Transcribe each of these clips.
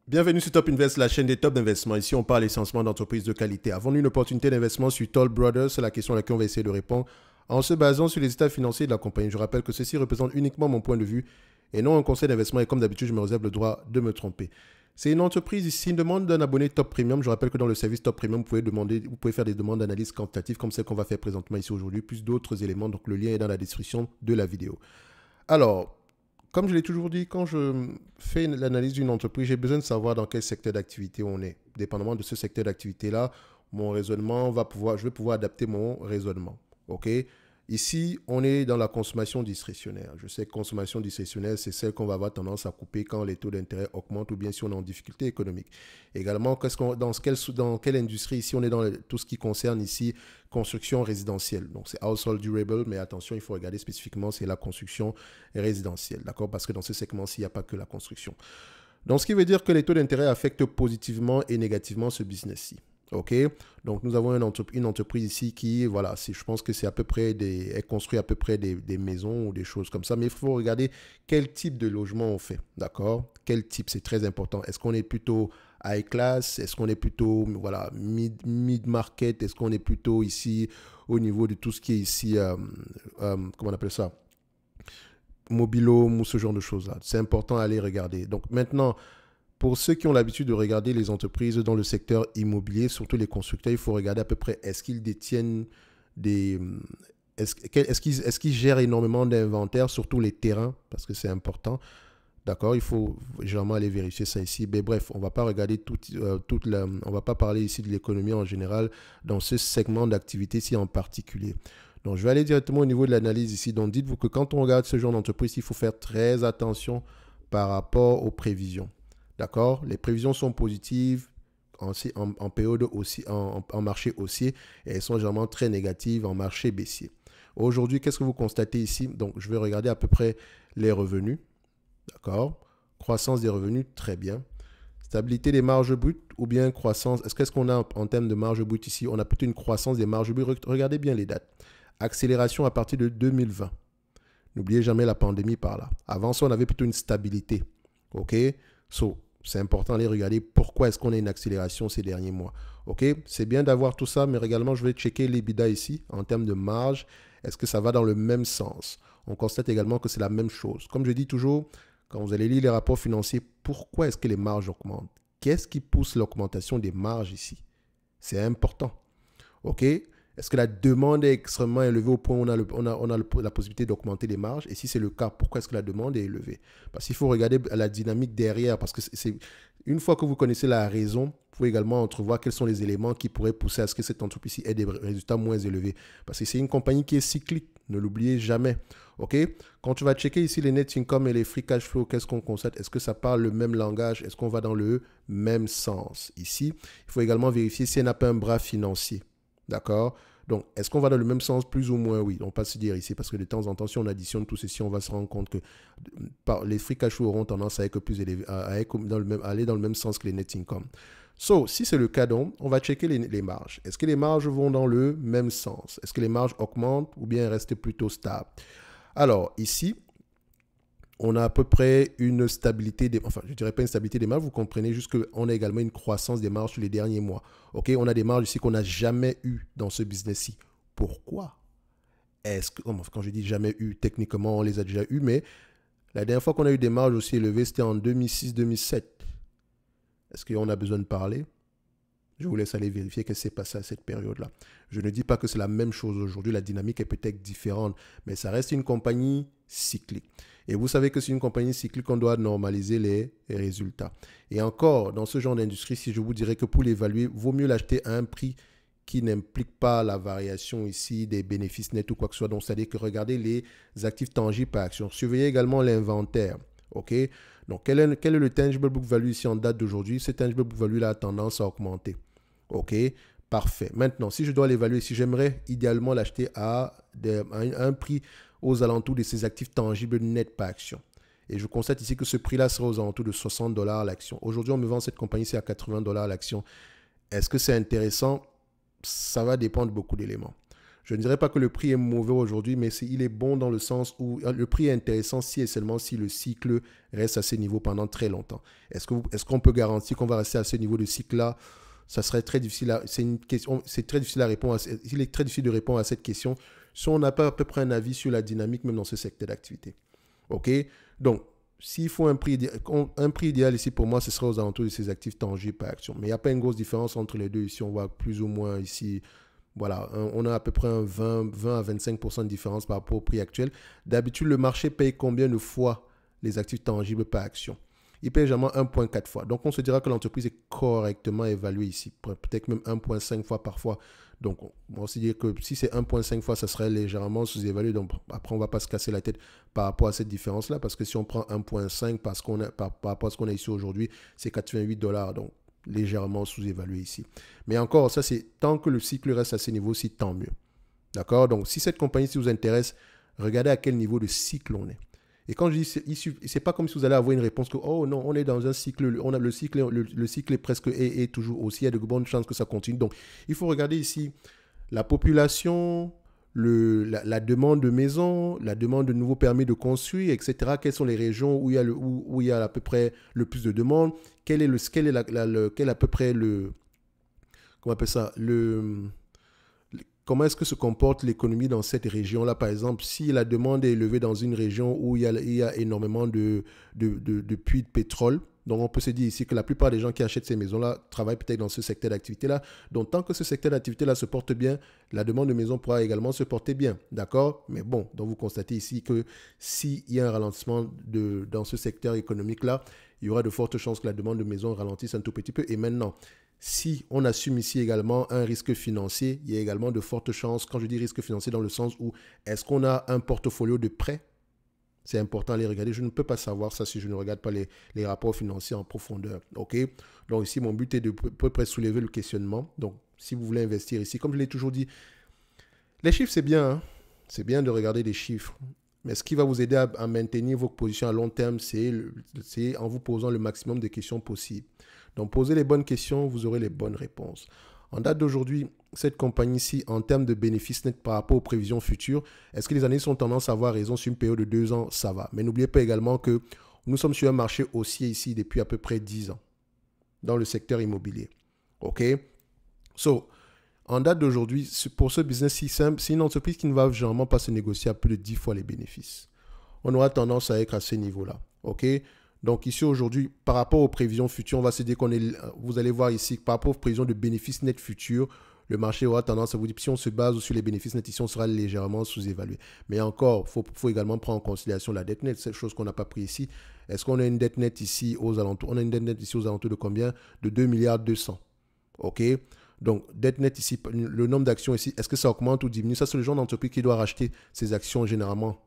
Bienvenue sur Top Invest, la chaîne des top d'investissement. Ici, on parle essentiellement d'entreprises de qualité. Avons-nous une opportunité d'investissement sur Toll Brothers? C'est la question à laquelle on va essayer de répondre en se basant sur les états financiers de la compagnie. Je rappelle que ceci représente uniquement mon point de vue et non un conseil d'investissement. Et comme d'habitude, je me réserve le droit de me tromper. C'est une entreprise ici, une demande d'un abonné Top Premium. Je rappelle que dans le service Top Premium, vous pouvez faire des demandes d'analyse quantitative comme celle qu'on va faire présentement ici aujourd'hui, plus d'autres éléments. Donc, le lien est dans la description de la vidéo. Alors, comme je l'ai toujours dit, quand je fais l'analyse d'une entreprise, j'ai besoin de savoir dans quel secteur d'activité on est. Dépendamment de ce secteur d'activité-là, mon raisonnement je vais pouvoir adapter mon raisonnement. OK? Ici, on est dans la consommation discrétionnaire. Je sais que consommation discrétionnaire, c'est celle qu'on va avoir tendance à couper quand les taux d'intérêt augmentent ou bien si on est en difficulté économique. Également, dans quelle industrie ici, on est dans tout ce qui concerne ici construction résidentielle. Donc, c'est household durable, mais attention, il faut regarder spécifiquement, c'est la construction résidentielle. D'accord? Parce que dans ce segment-ci, il n'y a pas que la construction. Donc, ce qui veut dire que les taux d'intérêt affectent positivement et négativement ce business-ci. OK? Donc, nous avons une entreprise ici qui, voilà, je pense que c'est à peu près elle construit à peu près des maisons ou des choses comme ça. Mais il faut regarder quel type de logement on fait. D'accord? Quel type, c'est très important. Est-ce qu'on est plutôt high class? Est-ce qu'on est plutôt, voilà, mid-market? Est-ce qu'on est plutôt ici au niveau de tout ce qui est ici, comment on appelle ça? Mobil-home ou ce genre de choses-là. C'est important à aller regarder. Donc, maintenant, pour ceux qui ont l'habitude de regarder les entreprises dans le secteur immobilier, surtout les constructeurs, il faut regarder à peu près est-ce qu'ils détiennent des... Est-ce qu'ils gèrent énormément d'inventaire, surtout les terrains, parce que c'est important. D'accord, il faut généralement aller vérifier ça ici. Mais bref, on ne va pas regarder on va pas parler ici de l'économie en général dans ce segment d'activité-ci en particulier. Donc, je vais aller directement au niveau de l'analyse ici. Donc, dites-vous que quand on regarde ce genre d'entreprise, il faut faire très attention par rapport aux prévisions. D'accord? Les prévisions sont positives en période aussi, en marché haussier et elles sont généralement très négatives en marché baissier. Aujourd'hui, qu'est-ce que vous constatez ici? Donc, je vais regarder à peu près les revenus. D'accord? Croissance des revenus, très bien. Stabilité des marges brutes ou bien croissance. Qu'est-ce qu'on a en termes de marge brute ici? On a plutôt une croissance des marges brutes. Regardez bien les dates. Accélération à partir de 2020. N'oubliez jamais la pandémie par là. Avant ça, on avait plutôt une stabilité. OK? C'est important d'aller regarder pourquoi est-ce qu'on a une accélération ces derniers mois. OK? C'est bien d'avoir tout ça, mais également, je vais checker l'EBITDA ici en termes de marge. Est-ce que ça va dans le même sens? On constate également que c'est la même chose. Comme je dis toujours, quand vous allez lire les rapports financiers, pourquoi est-ce que les marges augmentent? Qu'est-ce qui pousse l'augmentation des marges ici? C'est important. OK? Est-ce que la demande est extrêmement élevée au point où on a la possibilité d'augmenter les marges? Et si c'est le cas, pourquoi est-ce que la demande est élevée? Parce qu'il faut regarder la dynamique derrière. Parce que une fois que vous connaissez la raison, vous pouvez également entrevoir quels sont les éléments qui pourraient pousser à ce que cette entreprise ait des résultats moins élevés. Parce que c'est une compagnie qui est cyclique. Ne l'oubliez jamais. OK? Quand tu vas checker ici les net income et les free cash flow, qu'est-ce qu'on constate? Est-ce que ça parle le même langage? Est-ce qu'on va dans le même sens? Ici, il faut également vérifier si elle n'a pas un bras financier. D'accord? Donc, est-ce qu'on va dans le même sens? Plus ou moins, oui. On ne va pas se dire ici, parce que de temps en temps, si on additionne tout ceci, on va se rendre compte que les free cash flow auront tendance à être plus élevés, aller dans le même sens que les net income. Si c'est le cas, donc, on va checker les marges. Est-ce que les marges vont dans le même sens? Est-ce que les marges augmentent ou bien restent plutôt stables? Alors, ici, on a à peu près une stabilité, enfin, je ne dirais pas une stabilité des marges, vous comprenez juste qu'on a également une croissance des marges sur les derniers mois. OK, on a des marges ici qu'on n'a jamais eues dans ce business-ci. Pourquoi? Quand je dis jamais eu, techniquement, on les a déjà eues, mais la dernière fois qu'on a eu des marges aussi élevées, c'était en 2006-2007. Est-ce qu'on a besoin de parler? Je vous laisse aller vérifier ce qui s'est passé à cette période-là. Je ne dis pas que c'est la même chose aujourd'hui, la dynamique est peut-être différente, mais ça reste une compagnie cyclique. Et vous savez que c'est une compagnie cyclique, on doit normaliser les résultats. Et encore, dans ce genre d'industrie, si je vous dirais que pour l'évaluer, vaut mieux l'acheter à un prix qui n'implique pas la variation ici des bénéfices nets ou quoi que ce soit. Donc, c'est-à-dire que regardez les actifs tangibles par action. Surveillez également l'inventaire. OK? Donc, quel est le tangible book value ici en date d'aujourd'hui? Ce tangible book value-là a tendance à augmenter. OK? Parfait. Maintenant, si je dois l'évaluer, si j'aimerais idéalement l'acheter à un prix aux alentours de ces actifs tangibles nets par action. Et je constate ici que ce prix-là sera aux alentours de 60 $ l'action. Aujourd'hui, on me vend cette compagnie-ci à 80 $ l'action. Est-ce que c'est intéressant? Ça va dépendre de beaucoup d'éléments. Je ne dirais pas que le prix est mauvais aujourd'hui, mais il est bon dans le sens où le prix est intéressant si et seulement si le cycle reste à ce niveau pendant très longtemps. Est-ce qu'on peut garantir qu'on va rester à ce niveau de cycle-là? Ça serait très difficile. C'est une question, c'est très difficile à répondre. Il est très difficile de répondre à cette question si on n'a pas à peu près un avis sur la dynamique même dans ce secteur d'activité. OK? Donc, s'il faut un prix idéal ici, pour moi, ce serait aux alentours de ces actifs tangibles par action. Mais il n'y a pas une grosse différence entre les deux. Ici, on voit plus ou moins ici, voilà, on a à peu près un 20 à 25% de différence par rapport au prix actuel. D'habitude, le marché paye combien de fois les actifs tangibles par action? Il paye généralement 1,4 fois. Donc, on se dira que l'entreprise est correctement évaluée ici. Peut-être même 1,5 fois parfois. Donc, on va se dire que si c'est 1,5 fois, ça serait légèrement sous-évalué. Donc, après, on ne va pas se casser la tête par rapport à cette différence-là. Parce que si on prend 1,5 par rapport à ce qu'on a ici aujourd'hui, c'est 88 $. Donc, légèrement sous-évalué ici. Mais encore, ça, c'est tant que le cycle reste à ce niveau-ci, tant mieux. D'accord? Donc, si cette compagnie vous intéresse, regardez à quel niveau de cycle on est. Et quand je dis, c'est pas comme si vous allez avoir une réponse que, oh non, on est dans un cycle, on a le cycle est presque est toujours aussi, il y a de bonnes chances que ça continue. Donc, il faut regarder ici la population, la demande de maisons, la demande de nouveaux permis de construire, etc. Quelles sont les régions où il y a à peu près le plus de demandes? Quel est à peu près comment on appelle ça, comment est-ce que se comporte l'économie dans cette région-là, par exemple, si la demande est élevée dans une région où il y a énormément de puits de pétrole. Donc, on peut se dire ici que la plupart des gens qui achètent ces maisons-là travaillent peut-être dans ce secteur d'activité-là. Donc, tant que ce secteur d'activité-là se porte bien, la demande de maisons pourra également se porter bien. D'accord? Mais bon, donc vous constatez ici que s'il y a un ralentissement dans ce secteur économique-là, il y aura de fortes chances que la demande de maisons ralentisse un tout petit peu. Et maintenant, si on assume ici également un risque financier, il y a également de fortes chances, quand je dis risque financier dans le sens où est-ce qu'on a un portfolio de prêts? C'est important à les regarder. Je ne peux pas savoir ça si je ne regarde pas les rapports financiers en profondeur. OK? Donc ici, mon but est de peu près soulever le questionnement. Donc, si vous voulez investir ici, comme je l'ai toujours dit, les chiffres, c'est bien. Hein? C'est bien de regarder des chiffres. Mais ce qui va vous aider à maintenir vos positions à long terme, c'est en vous posant le maximum de questions possibles. Donc, posez les bonnes questions, vous aurez les bonnes réponses. En date d'aujourd'hui, cette compagnie-ci, en termes de bénéfices nets par rapport aux prévisions futures, est-ce que les analystes ont tendance à avoir raison sur une période de 2 ans? Ça va. Mais n'oubliez pas également que nous sommes sur un marché haussier ici depuis à peu près 10 ans dans le secteur immobilier. OK? So, en date d'aujourd'hui, pour ce business-ci, c'est une entreprise qui ne va généralement pas se négocier à plus de 10 fois les bénéfices. On aura tendance à être à ce niveau-là. OK? Donc ici aujourd'hui, par rapport aux prévisions futures, on va se dire vous allez voir ici, par rapport aux prévisions de bénéfices nets futurs, le marché aura tendance à vous dire, si on se base sur les bénéfices nets ici, on sera légèrement sous-évalué. Mais encore, il faut également prendre en considération la dette nette, cette chose qu'on n'a pas pris ici. Est-ce qu'on a une dette nette ici aux alentours? On a une dette nette ici aux alentours de combien? De 2 milliards 200. OK? Donc, dette nette ici, le nombre d'actions ici, est-ce que ça augmente ou diminue? Ça, c'est le genre d'entreprise qui doit racheter ses actions généralement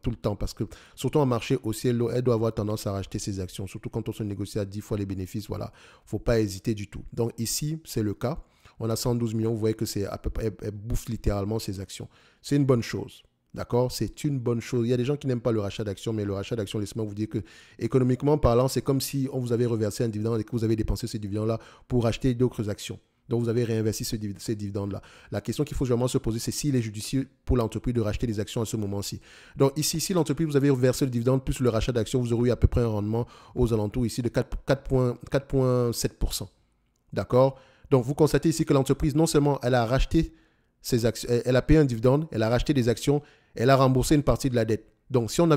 tout le temps, parce que surtout en marché haussier, elle doit avoir tendance à racheter ses actions, surtout quand on se négocie à 10 fois les bénéfices. Voilà, il ne faut pas hésiter du tout. Donc ici, c'est le cas. On a 112 millions, vous voyez que c'est à peu près, elle bouffe littéralement ses actions. C'est une bonne chose. D'accord? C'est une bonne chose. Il y a des gens qui n'aiment pas le rachat d'actions, mais le rachat d'actions, laissez-moi vous dire que économiquement parlant, c'est comme si on vous avait reversé un dividende et que vous avez dépensé ce dividende-là pour acheter d'autres actions. Donc, vous avez réinvesti ces dividendes-là. La question qu'il faut vraiment se poser, c'est s'il est judicieux pour l'entreprise de racheter des actions à ce moment-ci. Donc, ici, si l'entreprise, vous avez versé le dividende plus le rachat d'actions, vous aurez eu à peu près un rendement aux alentours ici de 4,7%. D'accord? Donc, vous constatez ici que l'entreprise, non seulement elle a racheté ses actions, elle a payé un dividende, elle a racheté des actions, elle a remboursé une partie de la dette. Donc, si on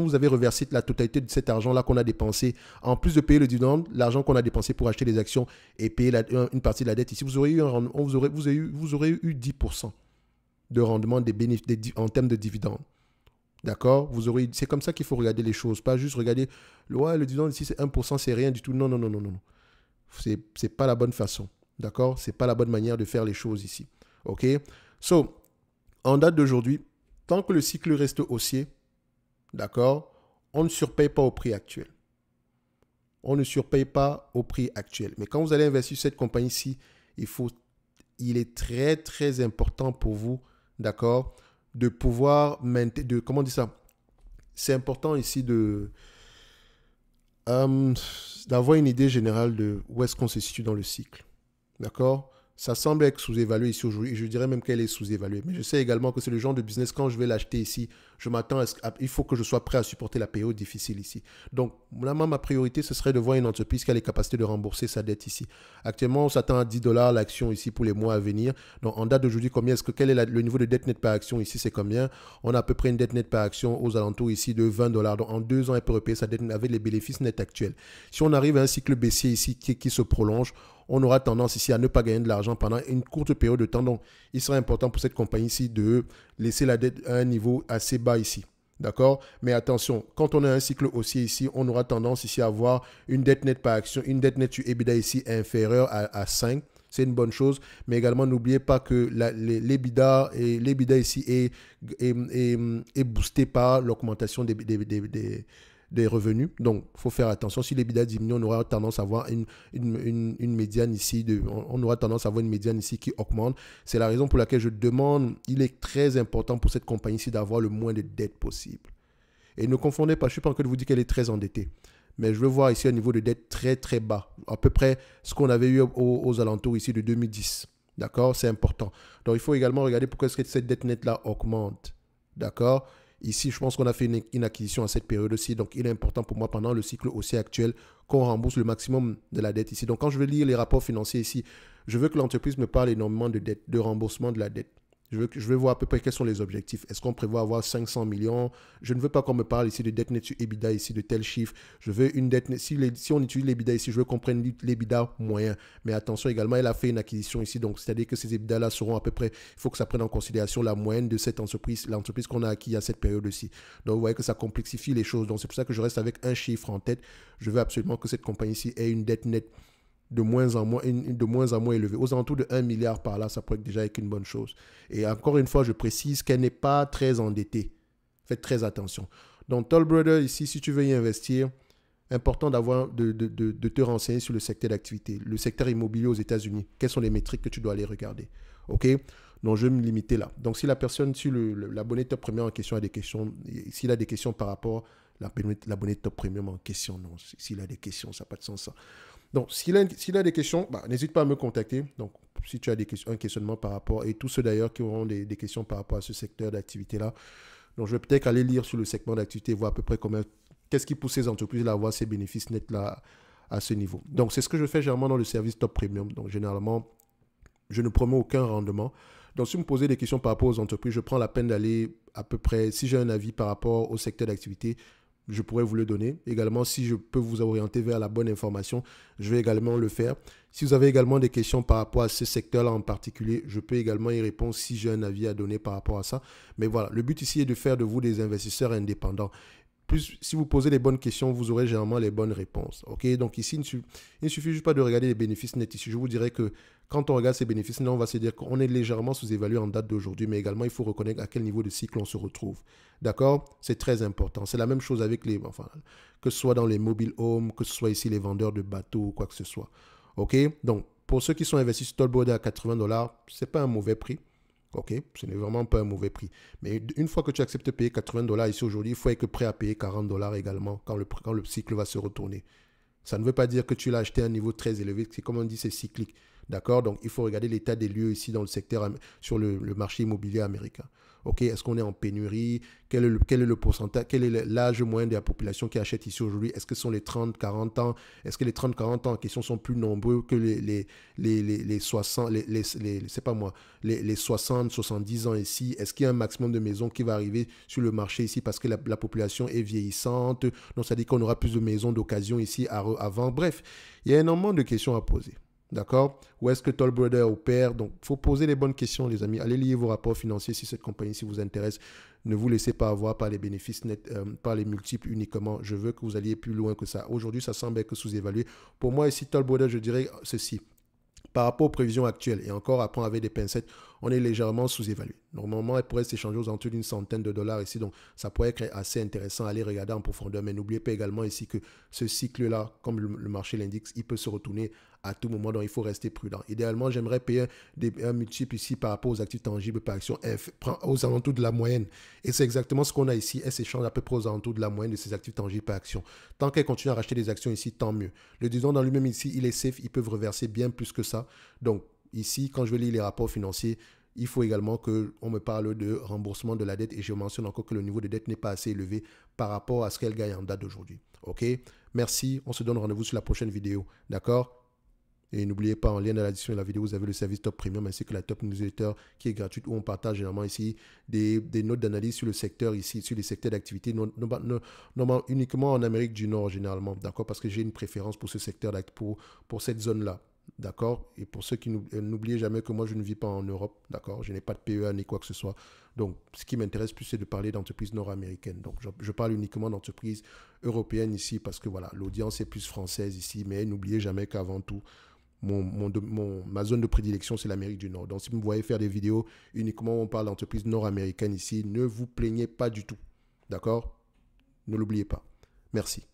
vous avait reversé la totalité de cet argent-là qu'on a dépensé, en plus de payer le dividende, l'argent qu'on a dépensé pour acheter des actions et payer une partie de la dette, ici, vous aurez eu 10% de rendement en termes de dividendes. D'accord? C'est comme ça qu'il faut regarder les choses. Pas juste regarder, le dividende ici, c'est 1%, c'est rien du tout. Non, non, non, non, non. C'est pas la bonne façon. D'accord? C'est pas la bonne manière de faire les choses ici. OK? So, en date d'aujourd'hui, tant que le cycle reste haussier, d'accord, on ne surpaye pas au prix actuel. On ne surpaye pas au prix actuel. Mais quand vous allez investir sur cette compagnie-ci, il est très, très important pour vous, d'accord, de pouvoir maintenir, comment dire ça? C'est important ici d'avoir une idée générale de où est-ce qu'on se situe dans le cycle. D'accord? Ça semble être sous-évalué ici aujourd'hui. Je dirais même qu'elle est sous-évaluée. Mais je sais également que c'est le genre de business, quand je vais l'acheter ici, je m'attends il faut que je sois prêt à supporter la période difficile ici. Donc, là, ma priorité, ce serait de voir une entreprise qui a les capacités de rembourser sa dette ici. Actuellement, on s'attend à 10 dollars l'action ici pour les mois à venir. Donc, en date d'aujourd'hui, quel est le niveau de dette nette par action ici? C'est combien? On a à peu près une dette nette par action aux alentours ici de 20 dollars. Donc, en 2 ans, elle peut repayer sa dette avec les bénéfices nets actuels. Si on arrive à un cycle baissier ici qui se prolonge, on aura tendance ici à ne pas gagner de l'argent pendant une courte période de temps. Donc, il sera important pour cette compagnie ici de laisser la dette à un niveau assez bas ici. D'accord? Mais attention, quand on a un cycle haussier ici, on aura tendance ici à avoir une dette nette par action, une dette nette sur EBITDA ici inférieure à 5. C'est une bonne chose. Mais également, n'oubliez pas que l'EBITDA ici est boosté par l'augmentation des revenus. Donc, il faut faire attention. Si l'EBITDA diminue, on aura tendance à avoir une médiane ici. On aura tendance à avoir une médiane ici qui augmente. C'est la raison pour laquelle je demande, il est très important pour cette compagnie ici d'avoir le moins de dettes possible. Et ne confondez pas, je ne suis pas en train de vous dire qu'elle est très endettée. Mais je veux voir ici un niveau de dette très très bas. À peu près ce qu'on avait eu aux alentours ici de 2010. D'accord? C'est important. Donc, il faut également regarder pourquoi est-ce que cette dette nette-là augmente. D'accord? Ici, je pense qu'on a fait une acquisition à cette période aussi. Donc, il est important pour moi, pendant le cycle haussier actuel, qu'on rembourse le maximum de la dette ici. Donc, quand je vais lire les rapports financiers ici, je veux que l'entreprise me parle énormément de dette, de remboursement de la dette. Je veux voir à peu près quels sont les objectifs. Est-ce qu'on prévoit avoir 500 millions? Je ne veux pas qu'on me parle ici de dette nette sur EBITDA ici, de tel chiffre. Je veux une dette nette. Si on utilise l'EBITDA ici, je veux qu'on prenne l'EBITDA moyen. Mais attention également, elle a fait une acquisition ici. Donc, c'est-à-dire que ces EBITDA-là seront à peu près, il faut que ça prenne en considération la moyenne de cette entreprise, l'entreprise qu'on a acquis à cette période-ci. Donc, vous voyez que ça complexifie les choses. Donc, c'est pour ça que je reste avec un chiffre en tête. Je veux absolument que cette compagnie-ci ait une dette nette de moins en moins élevé. Aux alentours de 1 milliard par là, ça pourrait être déjà être une bonne chose. Et encore une fois, je précise qu'elle n'est pas très endettée. Faites très attention. Donc, Toll Brothers, ici, si tu veux y investir, important de te renseigner sur le secteur d'activité, le secteur immobilier aux États-Unis. Quelles sont les métriques que tu dois aller regarder? OK? Donc, je vais me limiter là. Donc, si la personne, si l'abonné Top Premium en question a des questions, s'il a des questions par rapport à l'abonné Top Premium en question, non, s'il a des questions, ça n'a pas de sens ça. Donc, s'il a des questions, n'hésite pas à me contacter. Donc, si tu as un questionnement par rapport, et tous ceux d'ailleurs qui auront des questions par rapport à ce secteur d'activité-là. Donc, je vais peut-être aller lire sur le segment d'activité, voir à peu près qu'est-ce qui pousse ces entreprises à avoir ces bénéfices nets là à ce niveau. Donc, c'est ce que je fais généralement dans le service Top Premium. Donc, généralement, je ne promets aucun rendement. Donc, si vous me posez des questions par rapport aux entreprises, je prends la peine d'aller à peu près, si j'ai un avis par rapport au secteur d'activité, je pourrais vous le donner. Également, si je peux vous orienter vers la bonne information, je vais également le faire. Si vous avez également des questions par rapport à ce secteur-là en particulier, je peux également y répondre si j'ai un avis à donner par rapport à ça. Mais voilà, le but ici est de faire de vous des investisseurs indépendants. Plus, si vous posez les bonnes questions, vous aurez généralement les bonnes réponses. Ok, donc ici, il ne suffit juste pas de regarder les bénéfices nets. Ici, je vous dirais que quand on regarde ces bénéfices nets, on va se dire qu'on est légèrement sous-évalué en date d'aujourd'hui, mais également, il faut reconnaître à quel niveau de cycle on se retrouve. D'accord? C'est très important. C'est la même chose avec que ce soit dans les mobile homes, que ce soit ici les vendeurs de bateaux ou quoi que ce soit. Ok? Donc, pour ceux qui sont investis sur Toll Brothers à 80 dollars, ce n'est pas un mauvais prix. Ok, ce n'est vraiment pas un mauvais prix. Mais une fois que tu acceptes de payer 80 dollars ici aujourd'hui, il faut être prêt à payer 40 dollars également quand le cycle va se retourner. Ça ne veut pas dire que tu l'as acheté à un niveau très élevé. C'est comme on dit, c'est cyclique. D'accord? Donc, il faut regarder l'état des lieux ici dans le secteur, sur le marché immobilier américain. OK? Est-ce qu'on est en pénurie? Quel est le pourcentage? Quel est l'âge moyen de la population qui achète ici aujourd'hui? Est-ce que ce sont les 30-40 ans? Est-ce que les 30-40 ans en question sont plus nombreux que les 60, c'est pas moi, les 60-70 ans ici? Est-ce qu'il y a un maximum de maisons qui va arriver sur le marché ici parce que la population est vieillissante? Donc, ça dit qu'on aura plus de maisons d'occasion ici avant. Bref, il y a énormément de questions à poser. D'accord? Où est-ce que Toll Brothers opère? Donc, il faut poser les bonnes questions, les amis. Allez lire vos rapports financiers si cette compagnie vous intéresse. Ne vous laissez pas avoir par les bénéfices nets, par les multiples uniquement. Je veux que vous alliez plus loin que ça. Aujourd'hui, ça semble être sous-évalué. Pour moi, ici, Toll Brothers, je dirais ceci. Par rapport aux prévisions actuelles, et encore à prendre avec des pincettes, on est légèrement sous-évalué. Normalement, elle pourrait s'échanger aux alentours d'une centaine de dollars ici, donc ça pourrait être assez intéressant à aller regarder en profondeur. Mais n'oubliez pas également ici que ce cycle-là, comme le marché l'indique, il peut se retourner à tout moment, donc il faut rester prudent. Idéalement, j'aimerais payer un multiple ici par rapport aux actifs tangibles par action aux alentours de la moyenne. Et c'est exactement ce qu'on a ici. Elle s'échange à peu près aux alentours de la moyenne de ces actifs tangibles par action. Tant qu'elle continue à racheter des actions ici, tant mieux. Le dividende dans lui-même ici, il est safe, ils peuvent reverser bien plus que ça. Donc, ici, quand je vais lire les rapports financiers, il faut également qu'on me parle de remboursement de la dette et je mentionne encore que le niveau de dette n'est pas assez élevé par rapport à ce qu'elle gagne en date d'aujourd'hui. OK? Merci. On se donne rendez-vous sur la prochaine vidéo. D'accord? Et n'oubliez pas, en lien dans la description de la vidéo, vous avez le service Top Premium ainsi que la Top Newsletter qui est gratuite où on partage généralement ici des notes d'analyse sur le secteur ici, sur les secteurs d'activité, non, uniquement en Amérique du Nord généralement, d'accord? Parce que j'ai une préférence pour ce secteur, pour cette zone-là. D'accord? Et pour ceux qui n'oubliez jamais que moi, je ne vis pas en Europe. D'accord? Je n'ai pas de PEA ni quoi que ce soit. Donc, ce qui m'intéresse plus, c'est de parler d'entreprises nord-américaines. Donc, je parle uniquement d'entreprises européennes ici parce que voilà, l'audience est plus française ici. Mais n'oubliez jamais qu'avant tout, ma zone de prédilection, c'est l'Amérique du Nord. Donc, si vous me voyez faire des vidéos uniquement où on parle d'entreprises nord-américaines ici, ne vous plaignez pas du tout. D'accord? Ne l'oubliez pas. Merci.